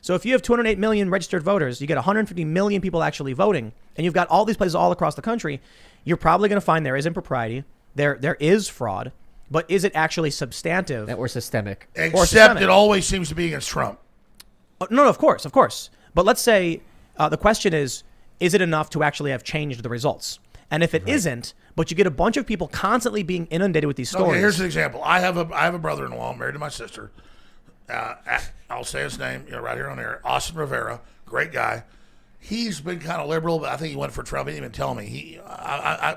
So if you have 208 million registered voters, you get 150 million people actually voting, and you've got all these places all across the country, you're probably going to find there is impropriety, there is fraud, but is it actually substantive or systemic? Except it always seems to be against Trump. No, of course. But let's say the question is it enough to actually have changed the results? And if it isn't, but you get a bunch of people constantly being inundated with these stories. Okay, here's an example. I have a brother-in-law married to my sister. I'll say his name, right here on air. Austin Rivera, great guy. He's been kind of liberal, but I think he went for Trump. He didn't even tell me.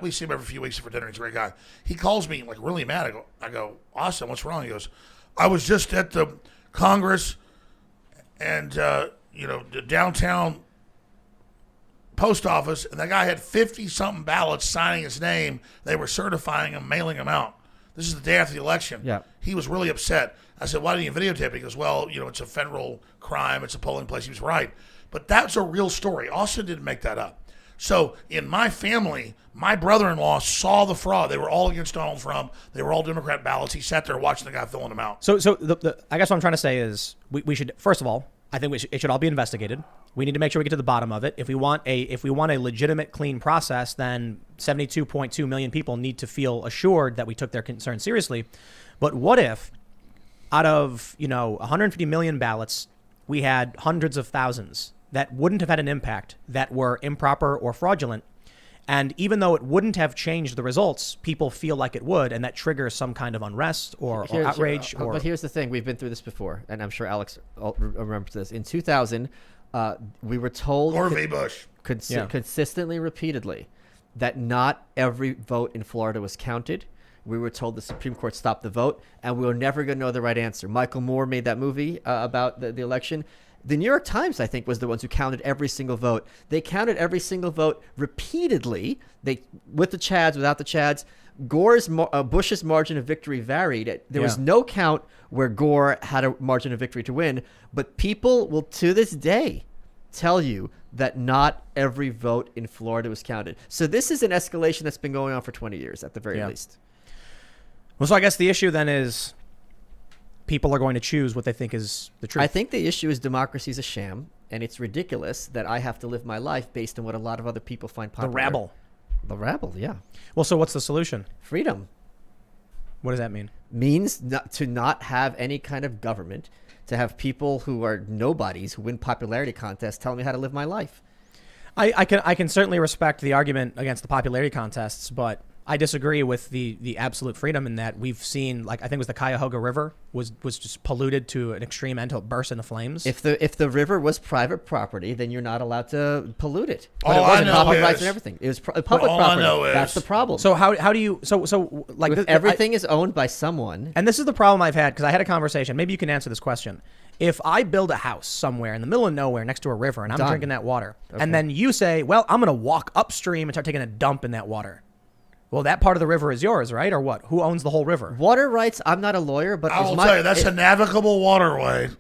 We see him every few weeks for dinner. He's a great guy. He calls me like really mad. I go, Austin, what's wrong? He goes, I was just at the Congress and the downtown post office, and that guy had 50-something ballots signing his name. They were certifying them, mailing them out. This is the day after the election. Yeah. He was really upset. I said, why didn't you videotape it? He goes, well, it's a federal crime. It's a polling place. He was right. But that's a real story. Austin didn't make that up. So in my family, my brother-in-law saw the fraud. They were all against Donald Trump. They were all Democrat ballots. He sat there watching the guy filling them out. So I guess what I'm trying to say is we should, first of all, I think it should all be investigated. We need to make sure we get to the bottom of it. If we want a legitimate, clean process, then 72.2 million people need to feel assured that we took their concerns seriously. But what if out of 150 million ballots, we had hundreds of thousands that wouldn't have had an impact, that were improper or fraudulent, and even though it wouldn't have changed the results, people feel like it would, and that triggers some kind of unrest or outrage. But here's the thing: we've been through this before, and I'm sure Alex remembers this. In 2000, we were told Gore v. Bush consistently, repeatedly, that not every vote in Florida was counted. We were told the Supreme Court stopped the vote, and we were never going to know the right answer. Michael Moore made that movie about the election. The New York Times, I think, was the ones who counted every single vote. They counted every single vote repeatedly. With the Chads, without the Chads. Bush's margin of victory varied. There was no count where Gore had a margin of victory to win. But people will, to this day, tell you that not every vote in Florida was counted. So this is an escalation that's been going on for 20 years, at the very least. Well, so I guess the issue then is people are going to choose what they think is the truth. I think the issue is democracy is a sham, and it's ridiculous that I have to live my life based on what a lot of other people find popular. The rabble, yeah. Well, so what's the solution? Freedom. What does that mean? Means to not have any kind of government, to have people who are nobodies who win popularity contests telling me how to live my life. I can certainly respect the argument against the popularity contests, but I disagree with the absolute freedom in that we've seen, like, I think it was the Cuyahoga River was just polluted to an extreme end until it burst into flames. If the river was private property, then you're not allowed to pollute it. But it wasn't public rights and everything. It was public property. That's the problem. So how do you like if everything is owned by someone? And this is the problem I've had, because I had a conversation. Maybe you can answer this question. If I build a house somewhere in the middle of nowhere next to a river and I'm drinking that water, and then you say, well, I'm going to walk upstream and start taking a dump in that water. Well, that part of the river is yours, right? Or what? Who owns the whole river? Water rights, I'm not a lawyer, but I'll tell you, that's a navigable waterway.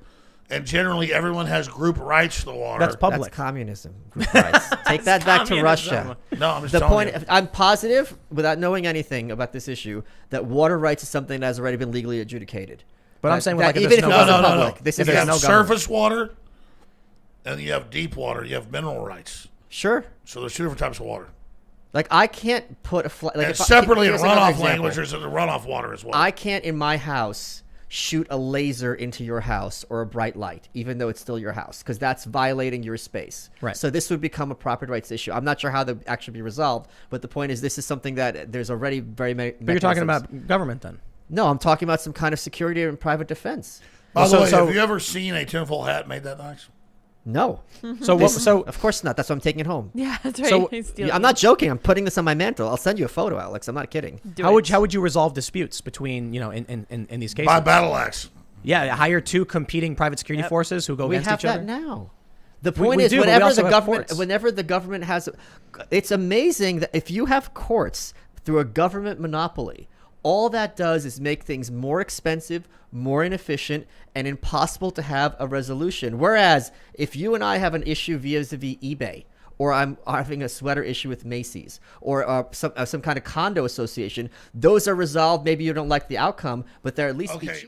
And generally, everyone has group rights to the water. That's public. That's communism. Group rights. Take that back to Russia. No, I'm just telling you. I'm positive, without knowing anything about this issue, that water rights is something that has already been legally adjudicated. But I'm saying, even if it wasn't public, this is no surface water, and you have deep water. You have mineral rights. Sure. So there's two different types of water. Like, I can't put a flag. Like, and separately in runoff language, there's the runoff water as well. I can't, in my house, shoot a laser into your house or a bright light, even though it's still your house, because that's violating your space. Right. So this would become a property rights issue. I'm not sure how that actually be resolved, but the point is, this is something that there's already very many. But you're talking about government then? No, I'm talking about some kind of security and private defense. By the way, have you ever seen a tinfoil hat made that nice? No. So of course not. That's why I'm taking it home. Yeah, that's right. So I'm not joking. I'm putting this on my mantle. I'll send you a photo, Alex. I'm not kidding. How would you resolve disputes between in these cases? By battle axe. Yeah, hire two competing private security forces who go against each other. We have that now. The point is, whenever the government has, it's amazing that if you have courts through a government monopoly, all that does is make things more expensive, more inefficient, and impossible to have a resolution. Whereas if you and I have an issue vis-a-vis eBay, or I'm having a sweater issue with Macy's, or some kind of condo association, those are resolved. Maybe you don't like the outcome, but they're at least